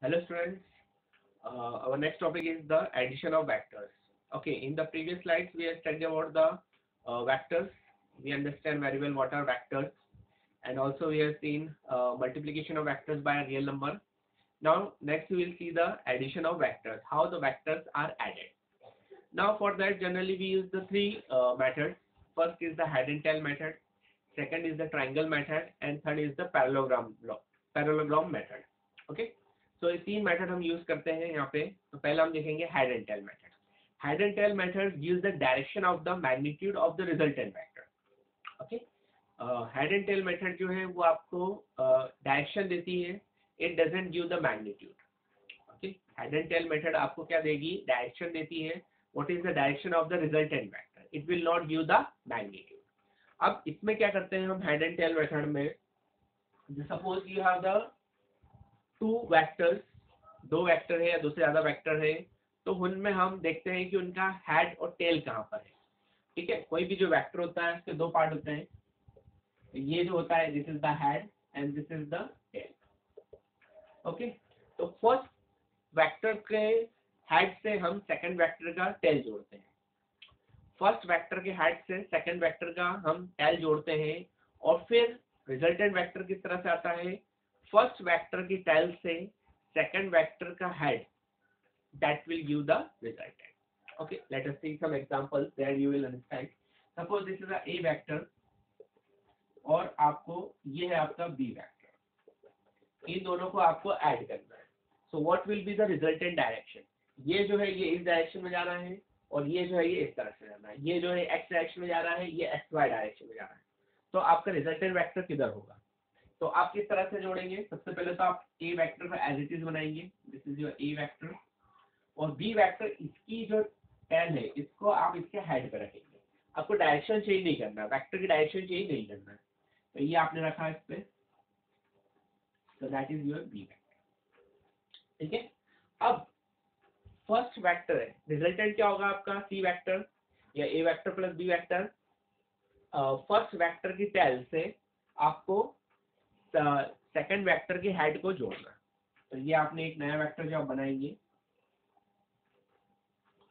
Hello students, our next topic is the addition of vectors. Okay, in the previous slides we have studied about the vectors. We understand very well what are vectors, and also we have seen multiplication of vectors by a real number. Now next we will see the addition of vectors, how the vectors are added. Now for that generally we use the three methods. First is the head and tail method, second is the triangle method, and third is the parallelogram method. Okay, so ये तीन method हम use करते हैं यहाँ पे. तो पहले हम देखेंगे head and tail method. Head and tail method gives the direction of the magnitude of the resultant vector. Okay, head and tail method जो है वो आपको डायरेक्शन देती है, it doesn't give the magnitude. Okay, head and tail method आपको क्या देगी, direction देती है. What is the direction of the resultant vector, it will not give the magnitude. अब इसमें क्या करते हैं हम हेड एंड टेल मेथड में, suppose you have the two vectors, दो वेक्टर है या दो से ज्यादा वेक्टर है, तो उनमें हम देखते हैं कि उनका हेड और टेल कहाँ पर है. ठीक है, कोई भी जो वेक्टर होता है उसके दो पार्ट होते हैं. ये जो होता है this is the head and this is the tail. Okay, तो फर्स्ट वेक्टर के हेड से हम सेकंड वेक्टर का टेल जोड़ते हैं. फर्स्ट वेक्टर के हेड से सेकंड वेक्टर का हम टेल जोड़ते हैं, और फिर रिजल्टेंट वेक्टर किस तरह से आता है, फर्स्ट वेक्टर की टेल से सेकंड वेक्टर का head, that will give the resultant. Okay, let us see some examples there you will understand. Suppose this is a vector और आपको ये है आपका b वेक्टर. इन दोनों को आपको ऐड करना है. So what will be the resultant direction? ये जो है ये इस डायरेक्शन में जा रहा है, और ये जो है ये इस तरफ से जाना है. ये जो है x डायरेक्शन में जा रहा है, ये xy डायरेक्शन में जा रहा है. तो आपका रिजल्टेंट वेक्टर किधर होगा, तो आप किस तरह से जोड़ेंगे. सबसे पहले तो आप a वेक्टर को एज इट इज बनाएंगे, this is your a vector, और बी वेक्टर इसकी जो टेल है इसको आप इसके हेड पे रखेंगे. आपको डायरेक्शन चेंज नहीं करना, वेक्टर की डायरेक्शन चेंज नहीं करना है. तो ये आपने रखा इस पे, तो that is your B vector. ठीक है, अब फर्स्ट वेक्टर है, रिजल्टेंट क्या होगा आपका, सी वेक्टर या A vector plus B vector. First vector की टेल से आपको सेकंड वेक्टर के हेड को जोड़ना. तो ये आपने एक नया वेक्टर जो आप बनाएंगे,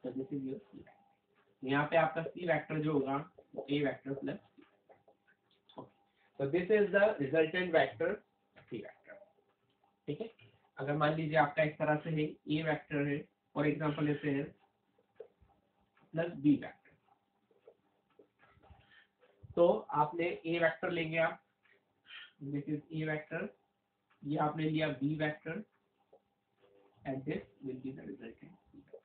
तो this is your C vector. यहाँ पे आपका सी वेक्टर जो होगा वो ए वेक्टर प्लस सी. तो this is the resultant vector C vector. ठीक है, अगर मान लीजिए आपका इस तरह से है, ए वेक्टर है, फॉर एग्जांपल ऐसे है प्लस बी वेक्टर. तो आपने ए वेक्टर लेंगे आप, दिस इज ए वेक्टर, ये आपने लिया B vector, and this will be the resultant C vector.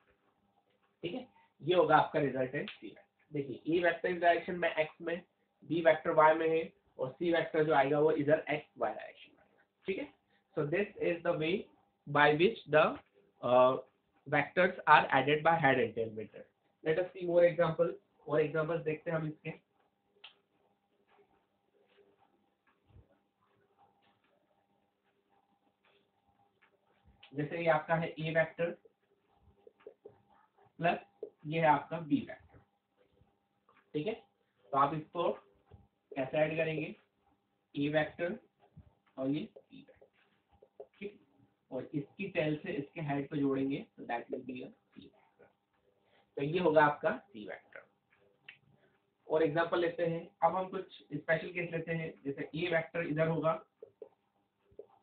ठीक है, ये होगा आपका रिजल्टेंट सी वेक्टर. देखिए, ए वेक्टर इस डायरेक्शन में एक्स में, बी वेक्टर वाई में है, और सी वेक्टर जो आएगा वो इधर एक्स वाई डायरेक्शन में आएगा. ठीक है, so this is the way by which the vectors are added by head and tail method. Let us see more example, और एग्जांपल्स देखते हैं हम इसके. जैसे ये आपका है ए वेक्टर प्लस ये है आपका बी वेक्टर. ठीक है, तो आप इसको कैसे ऐड करेंगे, ए वेक्टर और ये बी वेक्टर. ठीक, और इसकी टेल से इसके हेड को जोड़ेंगे, तो that will be a C vector. तो ये होगा आपका सी वेक्टर. और एग्जांपल लेते हैं, अब हम कुछ स्पेशल केस लेते हैं. जैसे ए वेक्टर इधर होगा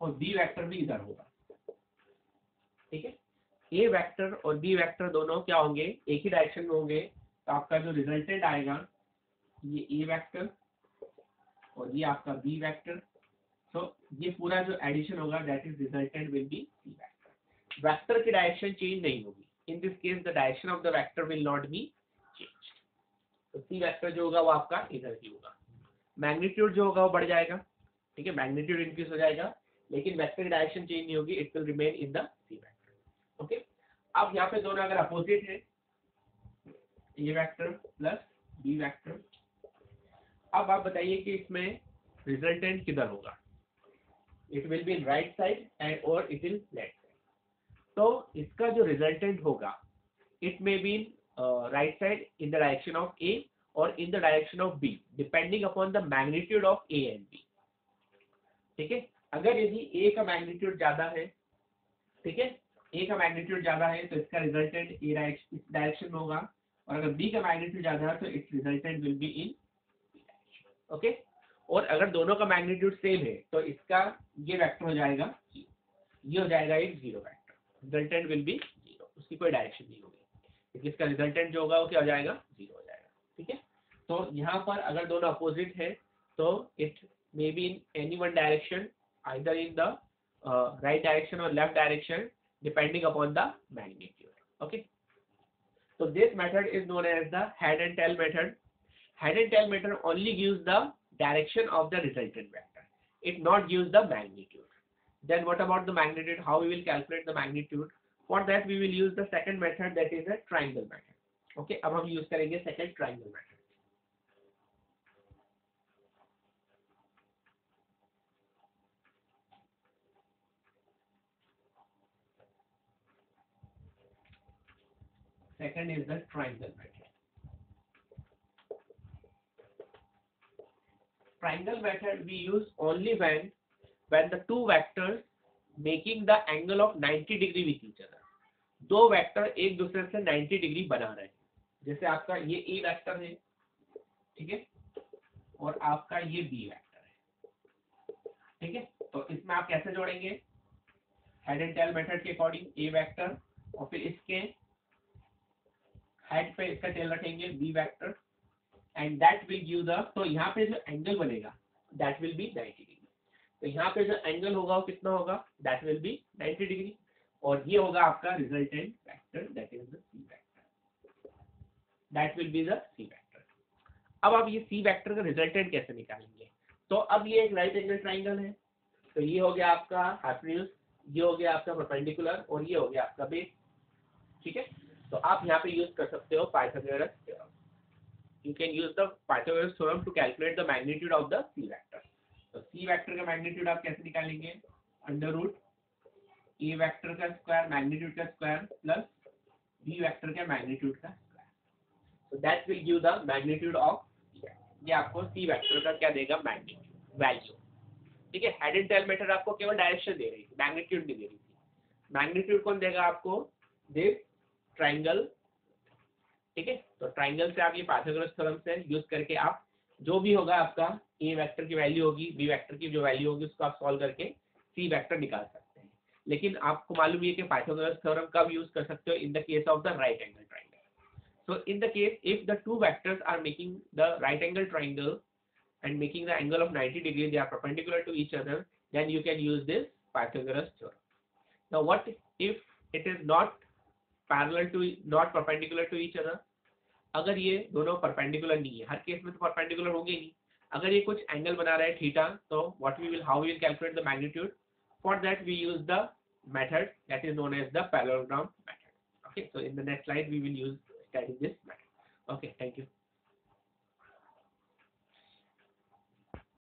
और बी वेक्टर भी इधर होगा. ठीक है, ए वेक्टर और बी वेक्टर दोनों क्या होंगे, एक ही डायरेक्शन में होंगे. तो आपका जो रिजल्टेंट आएगा ये ए वेक्टर और ये आपका बी वेक्टर. तो ये पूरा जो एडिशन होगा that is resultant will be C vector. Vector की डायरेक्शन चेंज नहीं होगी. In this case the direction of the vector will not be changed. तो सी वेक्टर जो होगा वो आपका इधर ही होगा. मैग्नीट्यूड जो होगा वो बढ़ जाएगा. ठीक है, मैग्नीट्यूड इंक्रीज हो जाएगा, लेकिन वेक्टर की डायरेक्शन चेंज नहीं होगी, it will remain in the C vector. Okay, अब यहाँ पे दोनों अगर अपोजिट है, A vector plus B vector, अब आप बताइए कि इसमें रिजल्टेंट किधर होगा. It will be right side and और इट विल लेफ्ट साइड. तो इसका जो रिजल्टेंट होगा it may be right side in the direction of A और in the direction of B, depending upon the magnitude of A and B. ठीक है, अगर यदि ए का मैग्नीट्यूड ज्यादा है ठीक है, ए का मैग्नीट्यूड ज्यादा है तो इसका रिजल्टेंट ए डायरेक्शन, इस डायरेक्शन में होगा, और अगर बी का मैग्नीट्यूड ज्यादा है तो it's resultant will be in, okay. और अगर दोनों का मैग्नीट्यूड सेम है तो इसका ये वेक्टर हो जाएगा, ये हो जाएगा एक zero vector, resultant will B zero, उसकी कोई डायरेक्शन नहीं होगी, क्योंकि इसका रिजल्टेंट जो होगा वो क्या हो जाएगा, जीरो हो जाएगा। ठीक है, तो यहाँ पर अगर दोनों अपोजिट है तो it may be in any one direction, either in the right direction और left direction depending upon the magnitude. Okay, so this method is known as the head and tail method. Head and tail method only gives the direction of the resultant vector. It not gives the magnitude. Then what about the magnitude? How we will calculate the magnitude? For that we will use the second method, that is a triangle method. Okay, अब हम use करेंगे second triangle method. Second is the triangle method. Triangle method we use only when the two vectors making the angle of 90 degree with each other. दो vector एक दूसरे से 90 degree बना रहे हैं, जैसे आपका ये ए वेक्टर है, ठीक है, और आपका ये बी वेक्टर है। ठीक है, तो इसमें आप कैसे जोड़ेंगे, हेड एंड टेल मेथड के अकॉर्डिंग ए वेक्टर, और फिर इसके हेड पे इसका टेल रखेंगे B vector, and that will give the, तो यहाँ पे जो एंगल बनेगा दैट विल बी 90 डिग्री, तो यहाँ पे जो एंगल होगा वो कितना होगा, दैट विल बी 90 डिग्री, और ये होगा आपका resultant vector, that is the C vector, that will be the C vector. अब आप ये सी वेक्टर का रिजल्टेंट कैसे निकालेंगे, तो अब ये एक राइट एंगल ट्राइंगल है, तो ये हो गया आपका हाइपोटेन्यूज, ये हो गया आपका परपेंडिकुलर, और ये हो गया आपका बेस। ठीक है, तो आप यहाँ पे यूज कर सकते हो Pythagoras theorem, you can use the Pythagoras theorem to calculate the magnitude of the C vector. तो C vector का magnitude आप कैसे निकालेंगे, अंडर रूट A vector का स्क्वायर मैग्नीट्यूड का स्क्वायर प्लस B vector का मैग्नीट्यूड का square, so that will give the magnitude of C vector. ये आपको C vector का क्या देगा, मैग्नीट्यूड वैल्यू। ठीक है, हेड एंड टेल मेथड आपको केवल डायरेक्शन दे रही थी, मैग्नीट्यूड नहीं दे रही थी। मैग्नीट्यूड कौन देगा आपको, दिस ट्राइंगल। ठीक है, तो ट्राइंगल से आप ये पाइथागोरस थ्योरम से यूज करके आप जो भी होगा आपका ए वेक्टर की वैल्यू होगी, बी वेक्टर की जो वैल्यू होगी उसको आप सॉल्व करके सी वेक्टर निकाल सकते हैं। लेकिन आपको मालूम है कि पाइथागोरस थ्योरम कब यूज कर सकते हो, in the case of the right angle triangle. So in the case if the two vectors are making the right angle triangle and making the angle of 90 degree, they are perpendicular to each other, then you can use this Pythagoras theorem. Now what if it is not parallel to, not perpendicular to each other? अगर ये दोनों perpendicular नहीं है, हर case में तो perpendicular होंगे नहीं, अगर ये कुछ एंगल बना रहा है थीटा, तो what we will, how we will calculate the magnitude, for that we use the method that is known as the parallelogram method. Okay, so in the next slide we will use study this method. Okay, thank you.